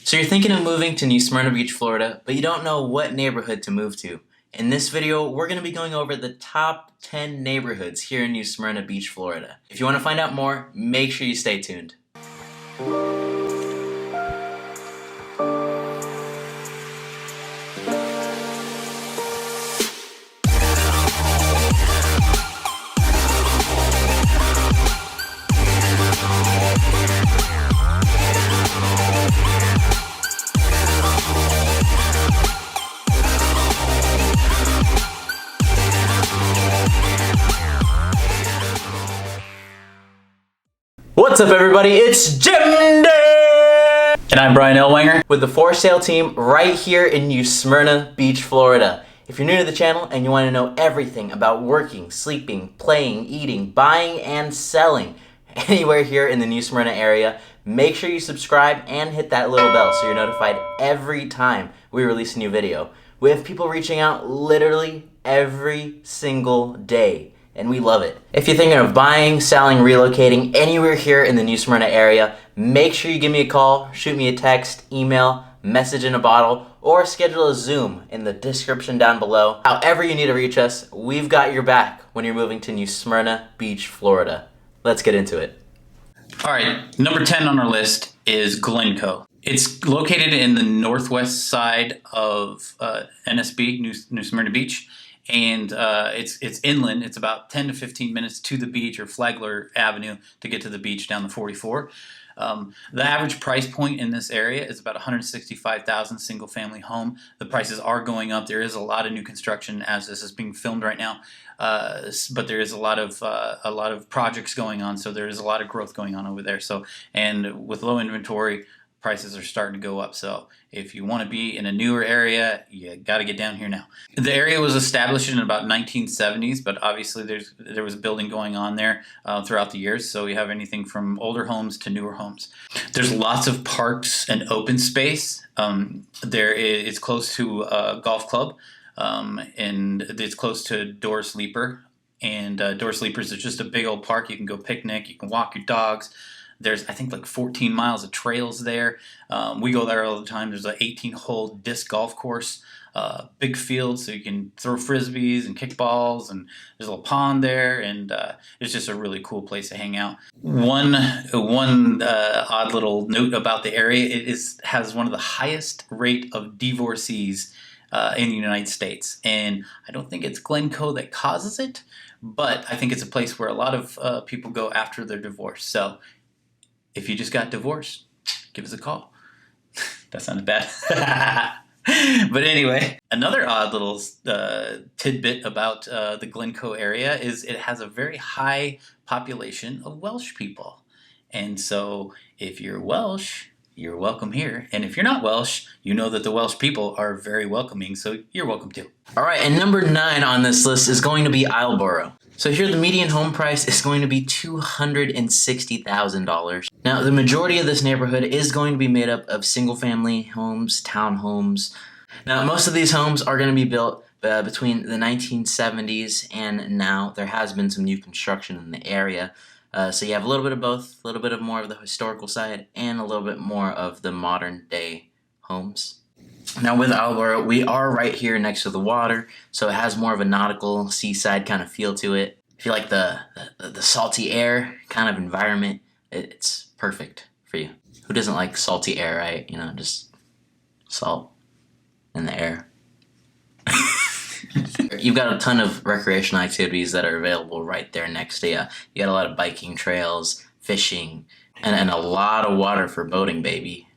So you're thinking of moving to New Smyrna Beach, Florida, but you don't know what neighborhood to move to. In this video, we're going to be going over the top 10 neighborhoods here in New Smyrna Beach, Florida. If you want to find out more, make sure you stay tuned. What's up everybody, it's Jimdin! And I'm Brian Ellwanger with the For Sale team right here in New Smyrna Beach, Florida. If you're new to the channel and you want to know everything about working, sleeping, playing, eating, buying, and selling anywhere here in the New Smyrna area, make sure you subscribe and hit that little bell so you're notified every time we release a new video. We have people reaching out literally every single day, and we love it. If you're thinking of buying, selling, relocating anywhere here in the New Smyrna area, make sure you give me a call, shoot me a text, email, message in a bottle, or schedule a Zoom in the description down below. However you need to reach us, we've got your back when you're moving to New Smyrna Beach, Florida. Let's get into it. All right, number 10 on our list is GLENCOE. It's located in the northwest side of NSB, New Smyrna Beach. And it's inland. It's about 10 to 15 minutes to the beach or Flagler Avenue to get to the beach down the 44. The average price point in this area is about $165,000 single family home. The prices are going up. There is a lot of new construction as this is being filmed right now, but there is a lot of projects going on. So there is a lot of growth going on over there. So, and with low inventory, prices are starting to go up. So if you want to be in a newer area, you got to get down here now. The area was established in about 1970s, but obviously there was a building going on there throughout the years. So you have anything from older homes to newer homes. There's lots of parks and open space. It's close to a golf club, and it's close to Door Sleeper. And Door Sleepers is just a big old park. You can go picnic, you can walk your dogs. There's, I think, like 14 miles of trails there. We go there all the time. There's an 18-hole disc golf course, big field, so you can throw frisbees and kickballs, and there's a little pond there, and it's just a really cool place to hang out. One odd little note about the area, it has one of the highest rate of divorcees in the United States, and I don't think it's GLENCOE that causes it, but I think it's a place where a lot of people go after their divorce. So if you just got divorced, give us a call. That sounded bad. But anyway, another odd little tidbit about the GLENCOE area is it has a very high population of Welsh people. And so if you're Welsh, you're welcome here. And if you're not Welsh, you know that the Welsh people are very welcoming, so you're welcome too. All right, and number 9 on this list is going to be ISLEBORO. So here the median home price is going to be $260,000. Now the majority of this neighborhood is going to be made up of single family homes, townhomes. Now most of these homes are going to be built between the 1970s and now. There has been some new construction in the area. So you have a little bit of both, a little bit of more of the historical side and a little bit more of the modern day homes. Now with ISLEBORO, we are right here next to the water, so it has more of a nautical seaside kind of feel to it. If you like the salty air kind of environment, it's perfect for you. Who doesn't like salty air, right? You know, just salt in the air. You've got a ton of recreational activities that are available right there next to you. You got a lot of biking trails, fishing, and a lot of water for boating, baby.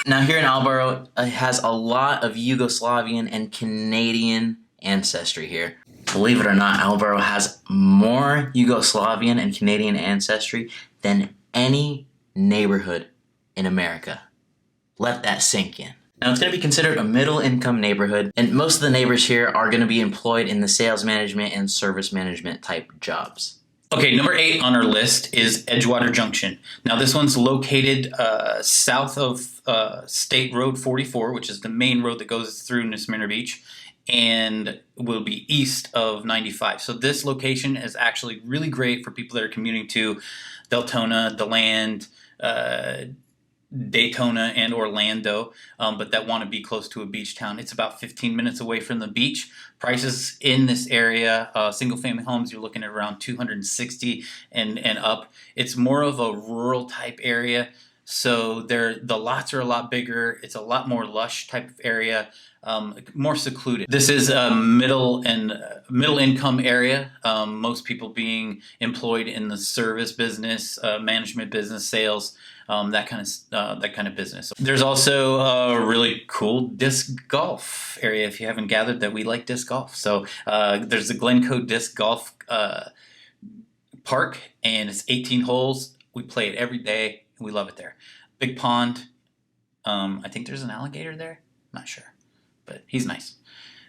Now here in ISLEBORO, it has a lot of Yugoslavian and Canadian ancestry here. Believe it or not, ISLEBORO has more Yugoslavian and Canadian ancestry than any neighborhood in America. Let that sink in. Now it's going to be considered a middle-income neighborhood, and most of the neighbors here are going to be employed in the sales management and service management type jobs. Okay, number 8 on our list is Edgewater Junction. Now this one's located south of State Road 44, which is the main road that goes through New Smyrna Beach, and will be east of 95. So this location is actually really great for people that are commuting to Daytona, DeLand, Daytona and Orlando, but that want to be close to a beach town. It's about 15 minutes away from the beach. Prices in this area, single family homes, you're looking at around 260 and up. It's more of a rural type area. So the lots are a lot bigger. It's a lot more lush type of area, more secluded. This is a middle income area. Most people being employed in the service business, management business, sales, that kind of business. There's also a really cool disc golf area. If you haven't gathered that we like disc golf, so there's the GLENCOE disc golf park, and it's 18 holes. We play it every day. We love it there. Big pond. I think there's an alligator there. Not sure, but he's nice.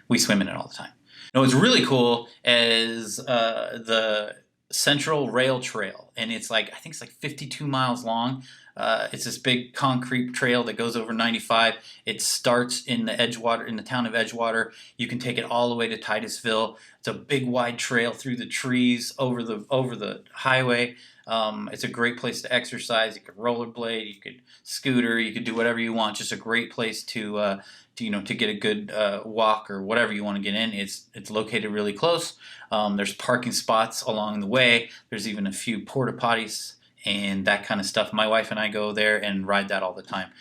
We swim in it all the time. No, what's really cool is the Central Rail Trail, and it's like, I think it's like 52 miles long. It's this big concrete trail that goes over 95. It starts in the Edgewater, in the town of Edgewater. You can take it all the way to Titusville. It's a big wide trail through the trees over the highway. It's a great place to exercise. You could rollerblade, you could scooter, you could do whatever you want. Just a great place to get a good walk or whatever you want to get in. It's located really close. There's parking spots along the way. There's even a few porta potties and that kind of stuff. My wife and I go there and ride that all the time.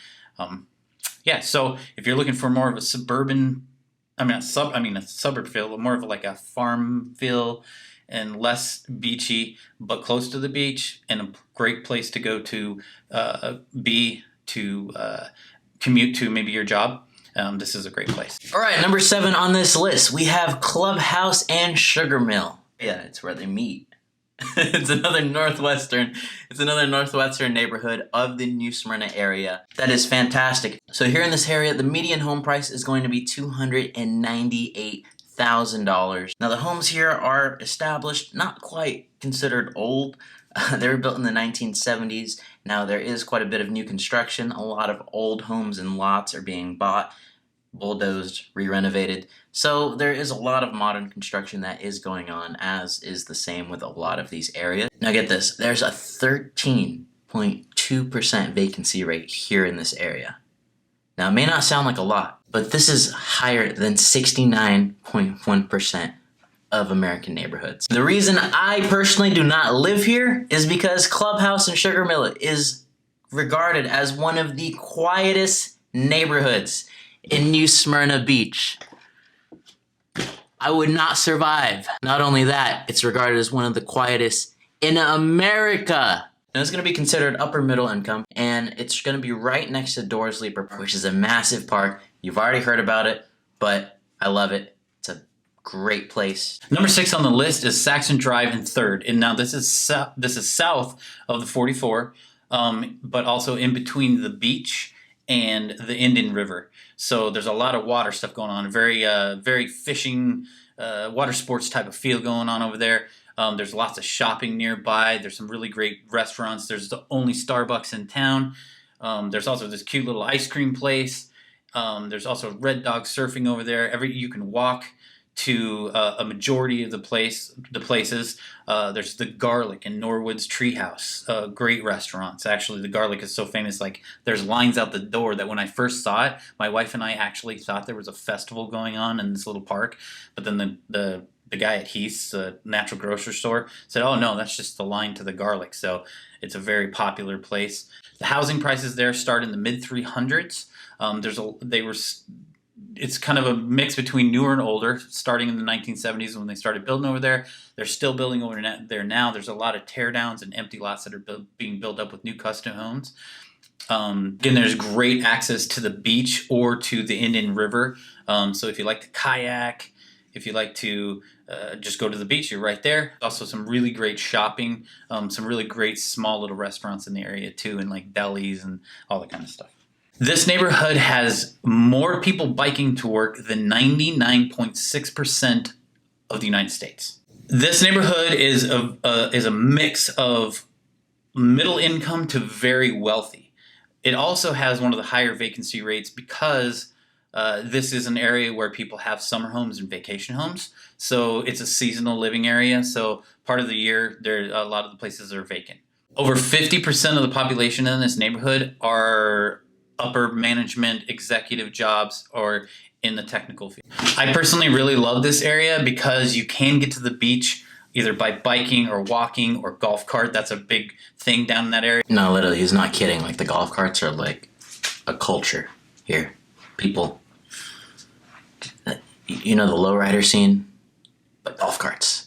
Yeah, so if you're looking for more of a suburban, a suburb feel, more of like a farm feel, and less beachy, but close to the beach, and a great place to go to commute to maybe your job. This is a great place. All right, number 7 on this list, we have Clubhouse and Sugar Mill. Yeah, it's where they meet. It's another northwestern neighborhood of the New Smyrna area. That is fantastic. So here in this area, the median home price is going to be $298,000. Now the homes here are established, not quite considered old. They were built in the 1970s. Now there is quite a bit of new construction. A lot of old homes and lots are being bought, bulldozed, re-renovated. So there is a lot of modern construction that is going on, as is the same with a lot of these areas. Now get this, there's a 13.2% vacancy rate here in this area. Now it may not sound like a lot, but this is higher than 69.1% of American neighborhoods. The reason I personally do not live here is because Clubhouse and Sugar Mill is regarded as one of the quietest neighborhoods in New Smyrna Beach. I would not survive. Not only that, it's regarded as one of the quietest in America. And it's going to be considered upper middle income, and it's going to be right next to Dorsley Park, which is a massive park. You've already heard about it, but I love it. It's a great place. Number 6 on the list is Saxon Drive in 3rd, and now this is south of the 44, but also in between the beach and the Indian River. So there's a lot of water stuff going on. Very fishing, water sports type of feel going on over there. There's lots of shopping nearby. There's some really great restaurants. There's the only Starbucks in town. There's also this cute little ice cream place. There's also Red Dog surfing over there. You can walk to a majority of the places. There's the Garlic in Norwood's Treehouse, great restaurants. Actually, the Garlic is so famous, like there's lines out the door that when I first saw it, my wife and I actually thought there was a festival going on in this little park. But then the guy at Heath's, natural grocery store, said, "Oh no, that's just the line to the Garlic." So it's a very popular place. The housing prices there start in the mid 300s. It's kind of a mix between newer and older, starting in the 1970s when they started building over there. They're still building over there now. There's a lot of teardowns and empty lots that are being built up with new custom homes. Again, there's great access to the beach or to the Indian River. So if you like to kayak, if you like to just go to the beach, you're right there. Also some really great shopping, some really great small little restaurants in the area too, and like delis and all that kind of stuff. This neighborhood has more people biking to work than 99.6% of the United States. This neighborhood is a mix of middle income to very wealthy. It also has one of the higher vacancy rates because this is an area where people have summer homes and vacation homes. So it's a seasonal living area. So part of the year, a lot of the places are vacant. Over 50% of the population in this neighborhood are upper management executive jobs or in the technical field. I personally really love this area because you can get to the beach either by biking or walking or golf cart. That's a big thing down in that area. No, literally, he's not kidding. Like, the golf carts are like a culture here. People, you know, the lowrider scene, but golf carts.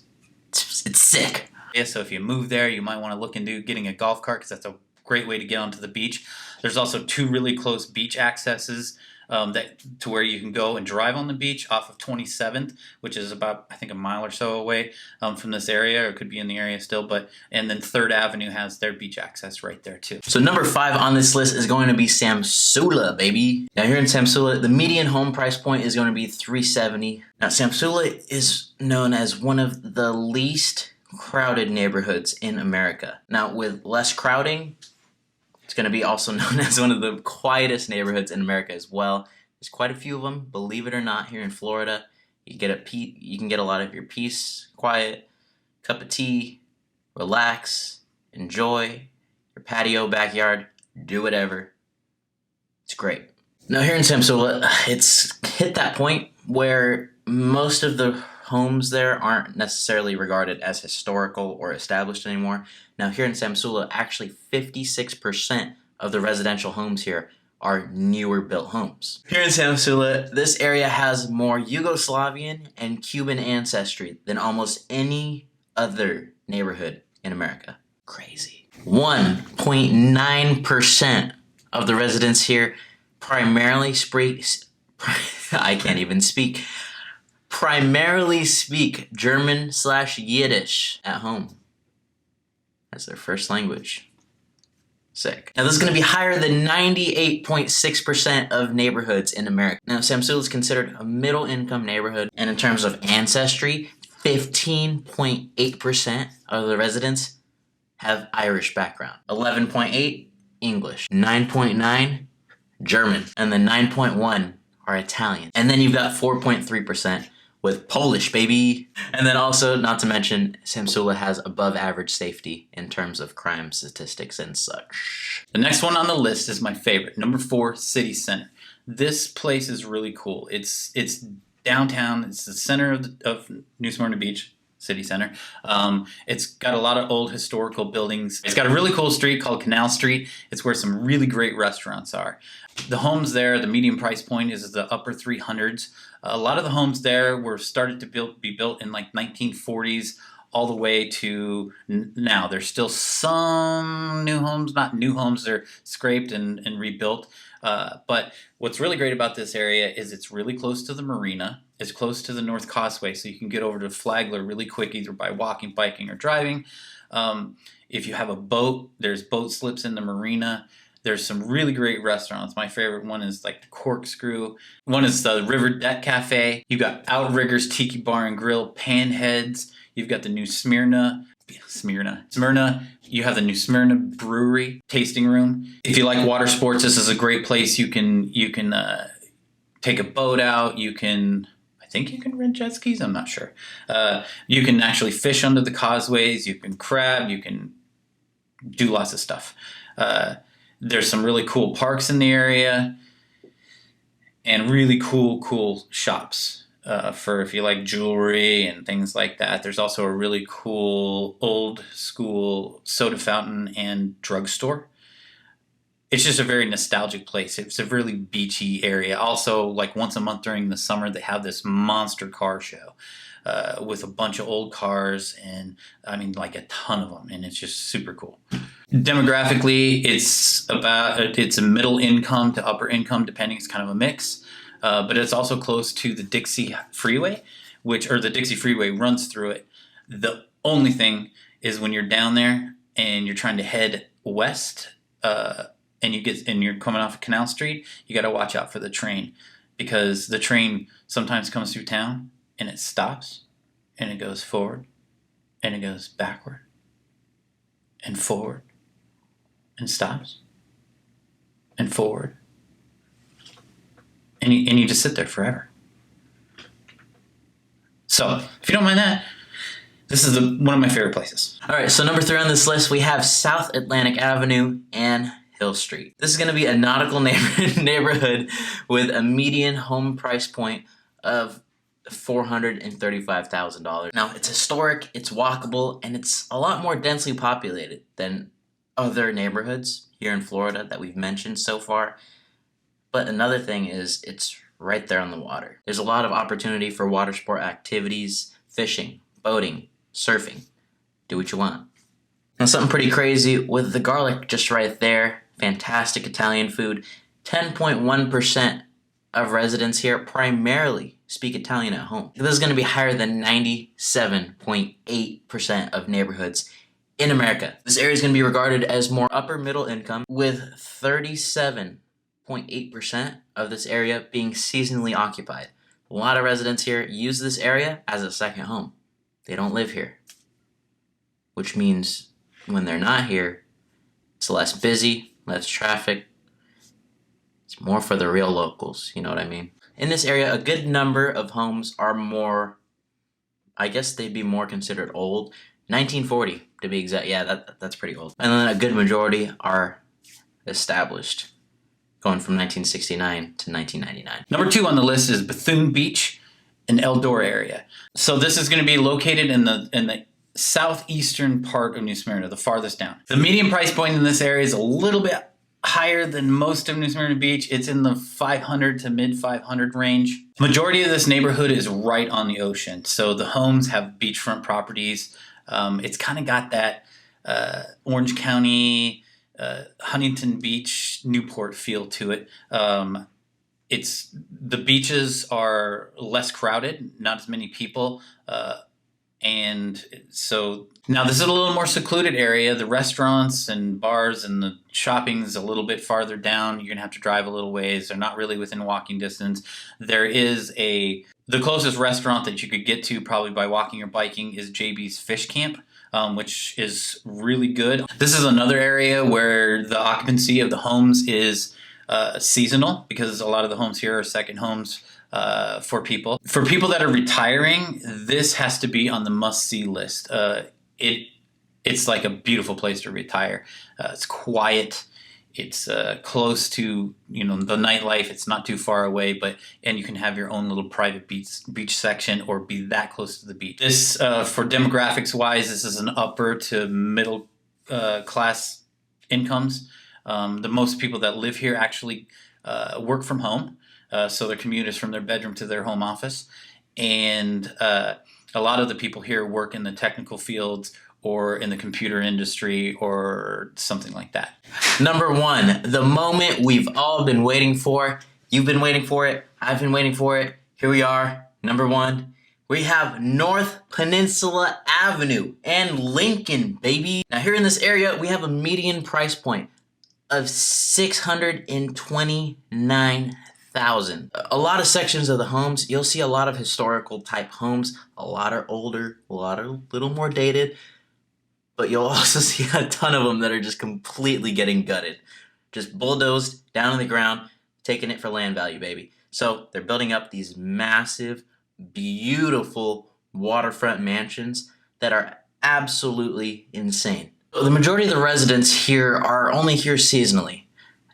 It's sick. Yeah, so if you move there, you might want to look into getting a golf cart because that's a great way to get onto the beach. There's also 2 really close beach accesses to where you can go and drive on the beach off of 27th, which is about, I think, a mile or so away from this area, or it could be in the area still. And then 3rd Avenue has their beach access right there too. So number 5 on this list is going to be SAMSULA, baby. Now here in SAMSULA, the median home price point is going to be $370. Now SAMSULA is known as one of the least crowded neighborhoods in America. Now with less crowding, it's going to be also known as one of the quietest neighborhoods in America as well. There's quite a few of them, believe it or not, here in Florida. You can get a lot of your peace, quiet, cup of tea, relax, enjoy your patio, backyard, do whatever. It's great. Now here in SAMSULA, it's hit that point where most of the homes there aren't necessarily regarded as historical or established anymore. Now here in SAMSULA, actually 56% of the residential homes here are newer built homes. Here in SAMSULA, this area has more Yugoslavian and Cuban ancestry than almost any other neighborhood in America. Crazy. 1.9% of the residents here primarily speak German/Yiddish at home as their first language. Sick. Now this is going to be higher than 98.6% of neighborhoods in America. Now SAMSULA is considered a middle income neighborhood, and in terms of ancestry, 15.8% of the residents have Irish background, 11.8 English, 9.9 German, and then 9.1 are Italian. And then you've got 4.3% with Polish, baby. And then also, not to mention, SAMSULA has above average safety in terms of crime statistics and such. The next one on the list is my favorite, number 4, City Center. This place is really cool. It's downtown. It's the center of New Smyrna Beach City Center. It's got a lot of old historical buildings. It's got a really cool street called Canal Street. It's where some really great restaurants are. The homes there, the median price point is the upper 300s. A lot of the homes there were started to be built in like 1940s all the way to now. There's still some new homes, not new homes, they're scraped and rebuilt. But what's really great about this area is it's really close to the marina. It's close to the North Causeway, so you can get over to Flagler really quick, either by walking, biking, or driving. If you have a boat, there's boat slips in the marina. There's some really great restaurants. My favorite one is like the Corkscrew. One is the River Deck Cafe. You've got Outriggers Tiki Bar and Grill, Panheads. You've got the new Smyrna. You have the new Smyrna Brewery tasting room. If you like water sports, this is a great place. You can take a boat out. I think you can rent jet skis. I'm not sure. You can actually fish under the causeways. You can crab. You can do lots of stuff. There's some really cool parks in the area and really cool shops for if you like jewelry and things like that. There's also a really cool old school soda fountain and drugstore. It's just a very nostalgic place. It's a really beachy area. Also, like once a month during the summer, they have this monster car show with a bunch of old cars, and I mean like a ton of them, and it's just super cool. Demographically, it's a middle income to upper income, depending. It's kind of a mix, but it's also close to the Dixie Freeway, the Dixie Freeway runs through it. The only thing is when you're down there and you're trying to head west, and you're coming off of Canal Street, you got to watch out for the train, because the train sometimes comes through town and it stops and it goes forward and it goes backward and forward and stops and forward, and you just sit there forever. So if you don't mind that, This is one of my favorite places. All right, so number 3 on this list, we have South Atlantic Avenue and Hill Street. This is going to be a nautical neighborhood with a median home price point of $435,000. Now, it's historic, it's walkable, and it's a lot more densely populated than other neighborhoods here in Florida that we've mentioned so far. But another thing is it's right there on the water. There's a lot of opportunity for water sport activities, fishing, boating, surfing. Do what you want. Now, something pretty crazy with the garlic just right there. Fantastic Italian food. 10.1% of residents here primarily speak Italian at home. This is going to be higher than 97.8% of neighborhoods in America. This area is going to be regarded as more upper middle income, with 37.8% of this area being seasonally occupied. A lot of residents here use this area as a second home. They don't live here, which means when they're not here, it's less busy, less traffic. It's more for the real locals, you know what I mean? In this area, a good number of homes are more, I guess they'd be more considered old. 1940 to be exact. Yeah, that's pretty old. And then a good majority are established, going from 1969 to 1999. Number 2 on the list is Bethune Beach and ELDORA area. So this is going to be located in the southeastern part of New Smyrna, the farthest down. The median price point in this area is a little bit higher than most of New Smyrna Beach. It's in the 500 to mid 500 range. Majority of this neighborhood is right on the ocean, so the homes have beachfront properties. It's kind of got that Orange County, Huntington Beach, Newport feel to it. The beaches are less crowded, not as many people, and so now this is a little more secluded area. The restaurants and bars and the shopping is a little bit farther down. You're gonna have to drive a little ways. They're not really within walking distance. There is the closest restaurant that you could get to probably by walking or biking is JB's Fish Camp, which is really good. This is another area where the occupancy of the homes is seasonal, because a lot of the homes here are second homes for people. For people that are retiring, this has to be on the must-see list. It's like a beautiful place to retire. It's quiet. It's close to the nightlife. It's not too far away, and you can have your own little private beach section or be that close to the beach. This, for demographics wise, this is an upper to middle class incomes. The most people that live here actually work from home, so their commute is from their bedroom to their home office, and a lot of the people here work in the technical fields or in the computer industry or something like that. Number 1, the moment we've all been waiting for. You've been waiting for it. I've been waiting for it. Here we are. Number 1, we have North Peninsula Avenue and Lincoln, baby. Now here in this area, we have a median price point of $629,000. A lot of sections of the homes, you'll see a lot of historical type homes. A lot are older, a lot are a little more dated. But you'll also see a ton of them that are just completely getting gutted. Just bulldozed down on the ground, taking it for land value, baby. So they're building up these massive, beautiful waterfront mansions that are absolutely insane. The majority of the residents here are only here seasonally.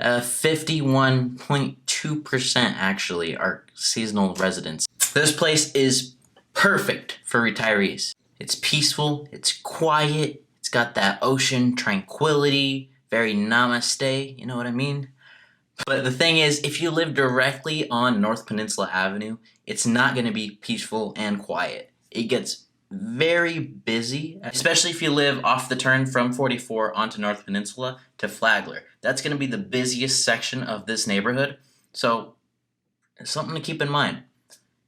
51.2% actually are seasonal residents. This place is perfect for retirees. It's peaceful, it's quiet, it's got that ocean tranquility, very namaste, you know what I mean? But the thing is, if you live directly on North Peninsula Avenue, it's not going to be peaceful and quiet. It gets very busy, especially if you live off the turn from 44 onto North Peninsula to Flagler. That's going to be the busiest section of this neighborhood, so it's something to keep in mind.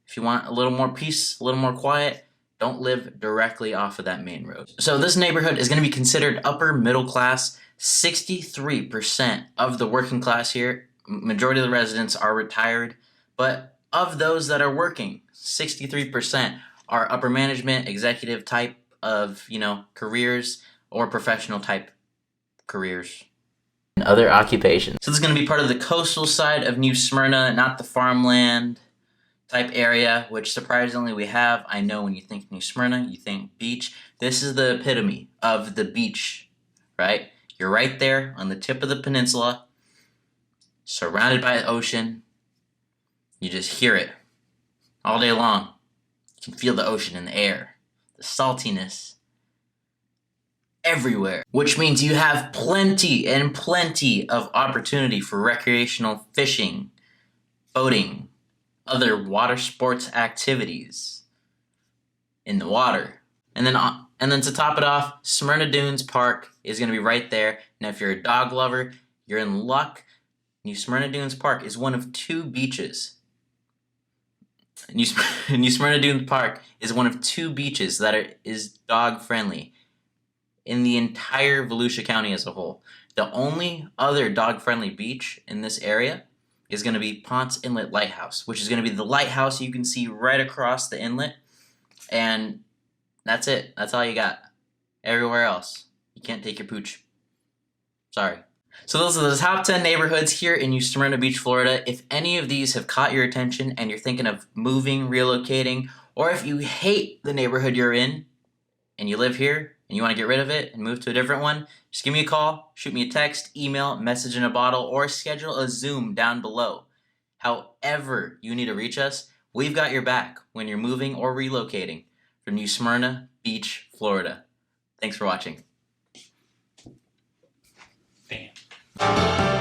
If you want a little more peace, a little more quiet, don't live directly off of that main road. So this neighborhood is going to be considered upper middle class. 63% of the working class here, majority of the residents are retired, but of those that are working, 63% are upper management, executive type of, careers or professional type careers and other occupations. So this is going to be part of the coastal side of New Smyrna, not the farmland type area, which surprisingly we have. I know when you think New Smyrna, you think beach. This is the epitome of the beach, right? You're right there on the tip of the peninsula, surrounded by the ocean. You just hear it all day long. You can feel the ocean in the air, the saltiness everywhere, which means you have plenty and plenty of opportunity for recreational fishing, boating, other water sports activities in the water. And then to top it off, Smyrna Dunes Park is going to be right there. Now if you're a dog lover, you're in luck. New Smyrna Dunes Park is one of 2 beaches. New Smyrna Dunes Park is one of 2 beaches that is dog friendly in the entire Volusia County as a whole. The only other dog friendly beach in this area is going to be Ponce Inlet Lighthouse, which is going to be the lighthouse you can see right across the inlet. And that's it. That's all you got. Everywhere else, you can't take your pooch. Sorry. So those are the top 10 neighborhoods here in New Smyrna Beach, Florida. If any of these have caught your attention and you're thinking of moving, relocating, or if you hate the neighborhood you're in and you live here and you want to get rid of it and move to a different one, just give me a call, shoot me a text, email, message in a bottle, or schedule a Zoom down below. However you need to reach us, we've got your back when you're moving or relocating from New Smyrna Beach, Florida. Thanks for watching. Damn.